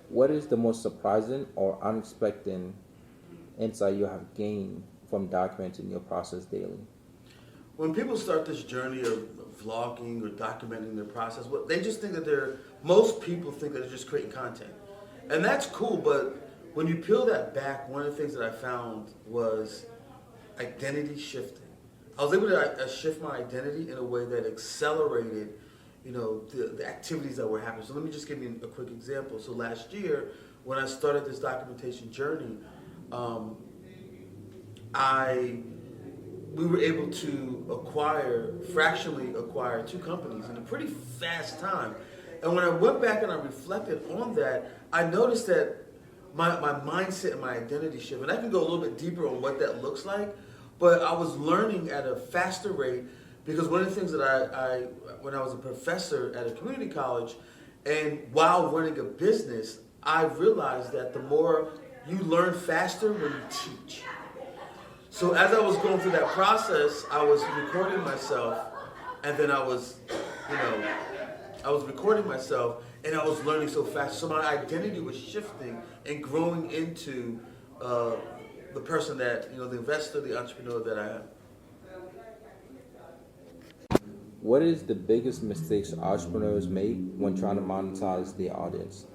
What is the most surprising or unexpected insight you have gained from documenting your process daily? When people start this journey of vlogging or documenting their process, what they just think that most people think that they're just creating content. And that's cool, but when you peel that back, one of the things that I found was identity shifting. I was able to shift my identity in a way that accelerated, the activities that were happening. So let me just give you a quick example. So last year, when I started this documentation journey, I we were able to fractionally acquire two companies in a pretty fast time. And when I went back and I reflected on that, I noticed that my mindset and my identity shift, and I can go a little bit deeper on what that looks like, but I was learning at a faster rate because one of the things that I when I was a professor at a community college and while running a business, I realized that the more you learn faster when you teach. So as I was going through that process, I was recording myself, and then I was recording myself, and I was learning so fast. So my identity was shifting and growing into the person that, the investor, the entrepreneur that I am. What is the biggest mistakes entrepreneurs make when trying to monetize their audience?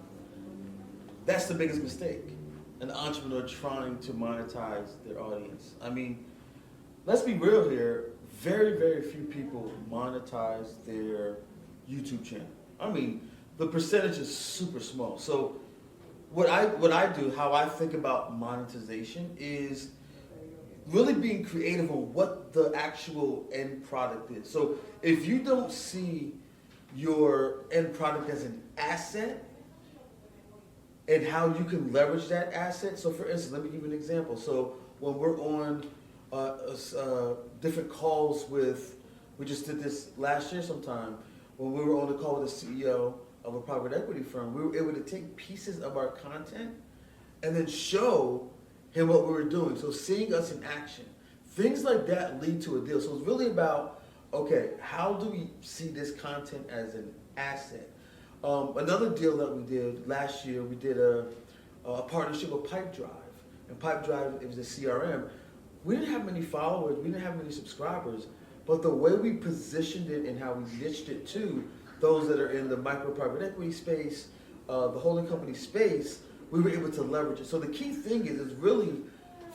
That's the biggest mistake. An entrepreneur trying to monetize their audience. I mean, let's be real here. Very, very few people monetize their YouTube channel. I mean, the percentage is super small. So what I do, how I think about monetization is really being creative on what the actual end product is. So if you don't see your end product as an asset, and how you can leverage that asset. So for instance, let me give you an example. So when we're on different calls we just did this last year sometime, when we were on the call with the CEO of a private equity firm, we were able to take pieces of our content and then show him what we were doing. So seeing us in action, things like that lead to a deal. So it's really about, okay, how do we see this content as an asset? Another deal that we did last year, we did a partnership with Pipedrive. And Pipedrive, it was a CRM. We didn't have many followers, we didn't have many subscribers, but the way we positioned it and how we niched it to those that are in the micro private equity space, the holding company space, we were able to leverage it. So the key thing is really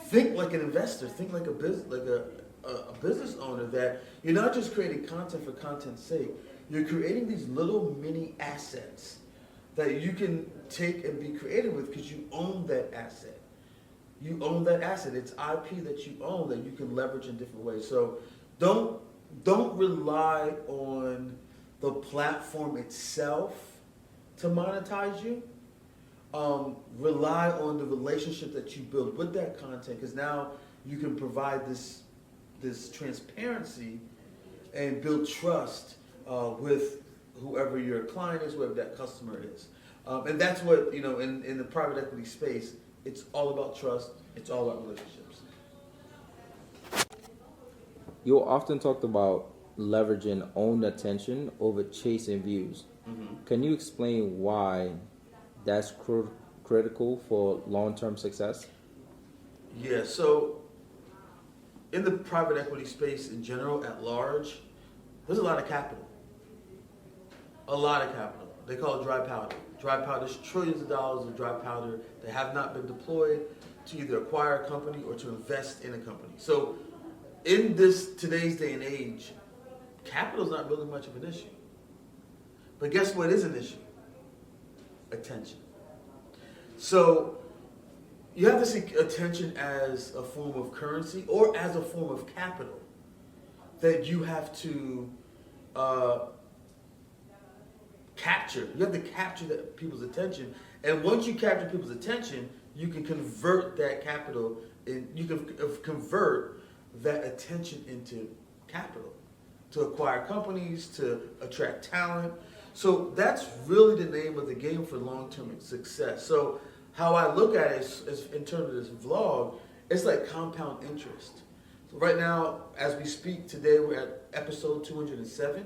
think like an investor, think like a business owner, that you're not just creating content for content's sake. You're creating these little mini assets that you can take and be creative with because you own that asset. You own that asset. It's IP that you own that you can leverage in different ways. So don't rely on the platform itself to monetize you. Rely on the relationship that you build with that content, because now you can provide this transparency and build trust with whoever your client is, whoever that customer is. And that's what, in the private equity space, it's all about trust, it's all about relationships. You often talked about leveraging owned attention over chasing views. Mm-hmm. Can you explain why that's critical for long-term success? Yeah, so in the private equity space in general, at large, there's a lot of capital. A lot of capital. They call it dry powder. Dry powder is trillions of dollars of dry powder that have not been deployed to either acquire a company or to invest in a company. So in today's day and age, capital is not really much of an issue. But guess what is an issue? Attention. So you have to see attention as a form of currency or as a form of capital that you have to capture. You have to capture people's attention. And once you capture people's attention, you can convert that capital, and you can convert that attention into capital to acquire companies, to attract talent. So that's really the name of the game for long-term success. So how I look at it is in terms of this vlog, it's like compound interest. So right now, as we speak today, we're at episode 207.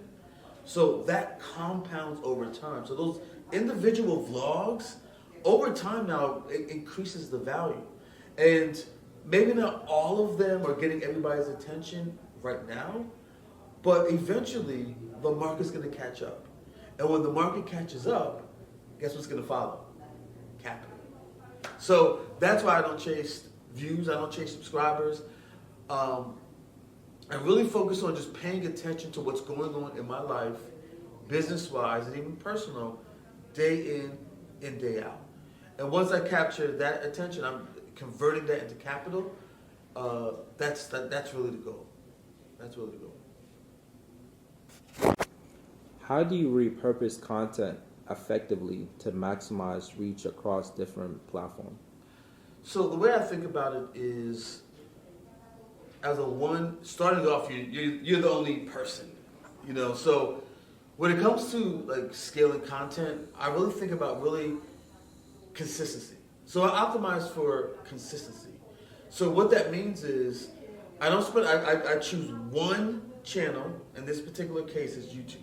So that compounds over time. So those individual vlogs over time now, it increases the value. And maybe not all of them are getting everybody's attention right now, but eventually the market's going to catch up. And when the market catches up, guess what's going to follow? Capital. So that's why I don't chase views, I don't chase subscribers. I really focus on just paying attention to what's going on in my life, business-wise and even personal, day in and day out. And once I capture that attention, I'm converting that into capital. That's really the goal. That's really the goal. How do you repurpose content effectively to maximize reach across different platforms? So the way I think about it is, as starting off, you're the only person, you know. So when it comes to like scaling content, I really think about consistency. So I optimize for consistency. So what that means is I choose one channel. In this particular case, is YouTube.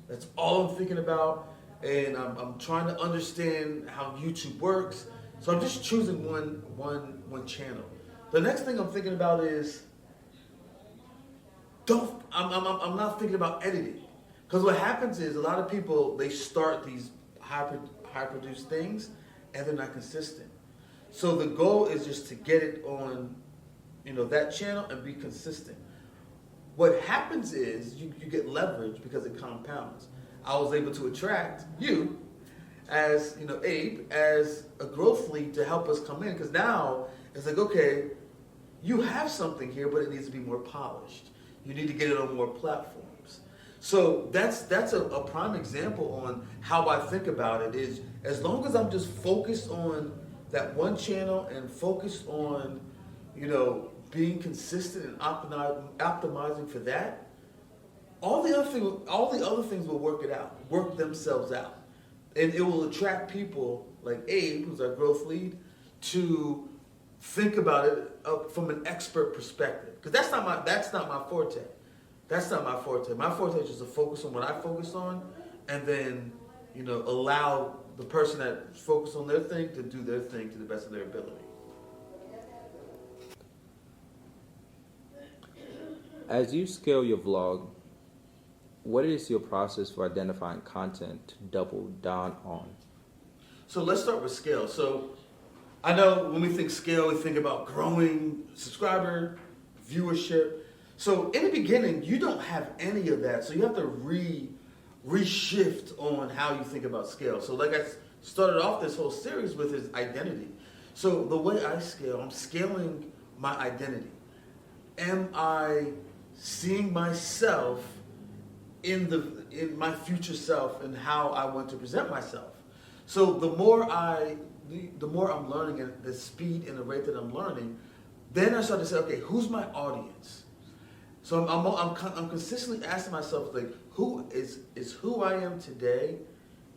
That's all I'm thinking about, and I'm trying to understand how YouTube works. So I'm just choosing one channel. The next thing I'm thinking about is I'm not thinking about editing, because what happens is a lot of people, they start these high produced things and they're not consistent. So the goal is just to get it on, that channel and be consistent. What happens is you get leverage because it compounds. I was able to attract you as, Abe, as a growth lead to help us come in, because now it's like, okay, you have something here, but it needs to be more polished. You need to get it on more platforms. So that's a prime example on how I think about it. Is as long as I'm just focused on that one channel and focused on, being consistent and optimizing for that, all the other things will work themselves out, and it will attract people like Abe, who's our growth lead, to think about it from an expert perspective. Because that's not my forte. That's not my forte. My forte is just to focus on what I focus on, and then allow the person that's focused on their thing to do their thing to the best of their ability. As you scale your vlog, what is your process for identifying content to double down on? So let's start with scale. So I know when we think scale, we think about growing subscriber, viewership. So in the beginning, you don't have any of that. So you have to reshift on how you think about scale. So like I started off this whole series with is identity. So the way I scale, I'm scaling my identity. Am I seeing myself in my future self and how I want to present myself? So the more I'm learning at the speed and the rate that I'm learning, then I start to say, okay, who's my audience? So I'm consistently asking myself, like, who is who I am today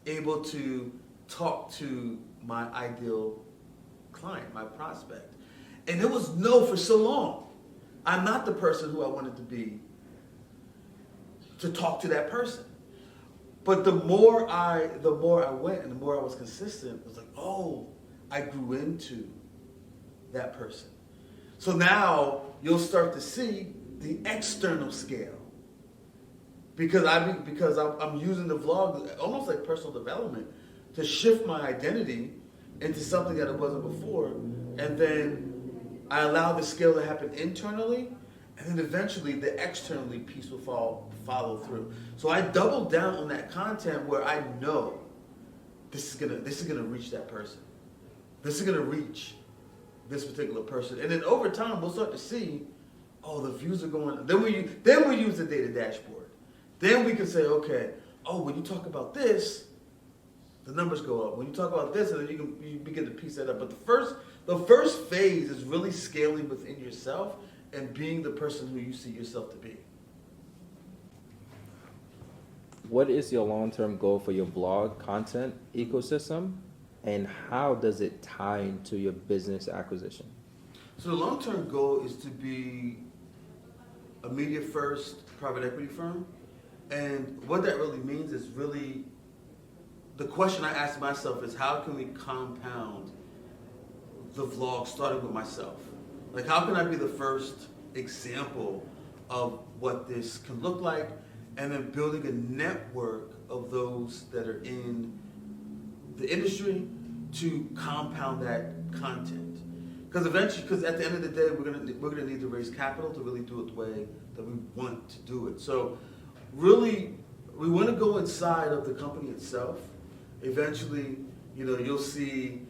able to talk to my ideal client, my prospect? And it was no for so long. I'm not the person who I wanted to be to talk to that person. But the more I went and the more I was consistent, it was like, oh, I grew into that person. So now you'll start to see the external scale, because I'm using the vlog almost like personal development to shift my identity into something that it wasn't before, and then I allow the scale to happen internally, and then eventually the externally piece will follow through. So I double down on that content where I know this is gonna reach that person. This is gonna reach this particular person, and then over time we'll start to see, oh, the views are going. Then we use the data dashboard. Then we can say, okay, oh, when you talk about this, the numbers go up. When you talk about this, and then you begin to piece that up. But the first phase is really scaling within yourself and being the person who you see yourself to be. What is your long-term goal for your blog content ecosystem, and how does it tie into your business acquisition? So the long-term goal is to be a media-first private equity firm. And what that really means is really, the question I ask myself is, how can we compound the vlog starting with myself? Like, how can I be the first example of what this can look like, and then building a network of those that are in the industry to compound that content. Because eventually, because at the end of the day, we're gonna need to raise capital to really do it the way that we want to do it. So, really, we want to go inside of the company itself. Eventually, you'll see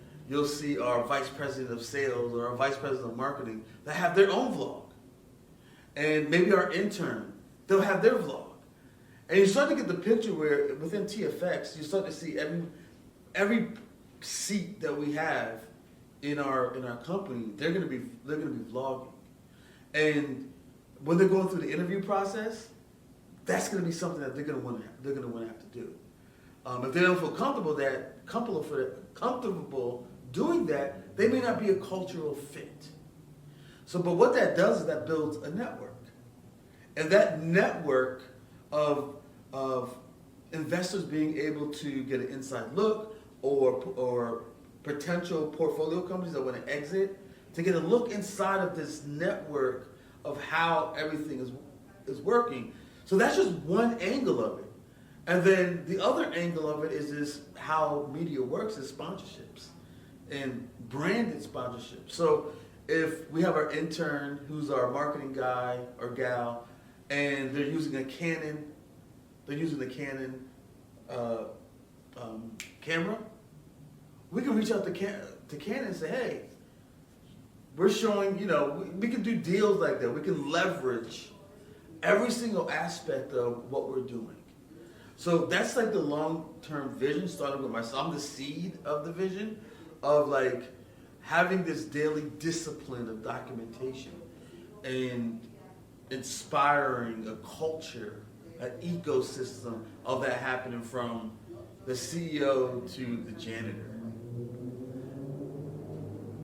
our vice president of sales or our vice president of marketing that have their own vlog, and maybe our intern, they'll have their vlog, and you start to get the picture where within TFX you start to see every seat that we have in our company, they're gonna be vlogging, and when they're going through the interview process, that's gonna be something that they're gonna want to have to do. If they don't feel comfortable doing that, they may not be a cultural fit. So, but what that does is that builds a network, and that network of investors being able to get an inside look, or potential portfolio companies that want to exit, to get a look inside of this network of how everything is working. So that's just one angle of it. And then the other angle of it is how media works is sponsorships and branded sponsorships. So if we have our intern who's our marketing guy or gal, and they're using a Canon, camera, we can reach out to Canon and say, hey, we're showing, we can do deals like that. We can leverage every single aspect of what we're doing. So that's like the long-term vision, starting with myself. I'm the seed of the vision of like having this daily discipline of documentation and inspiring a culture, an ecosystem of that happening from the CEO to the janitor.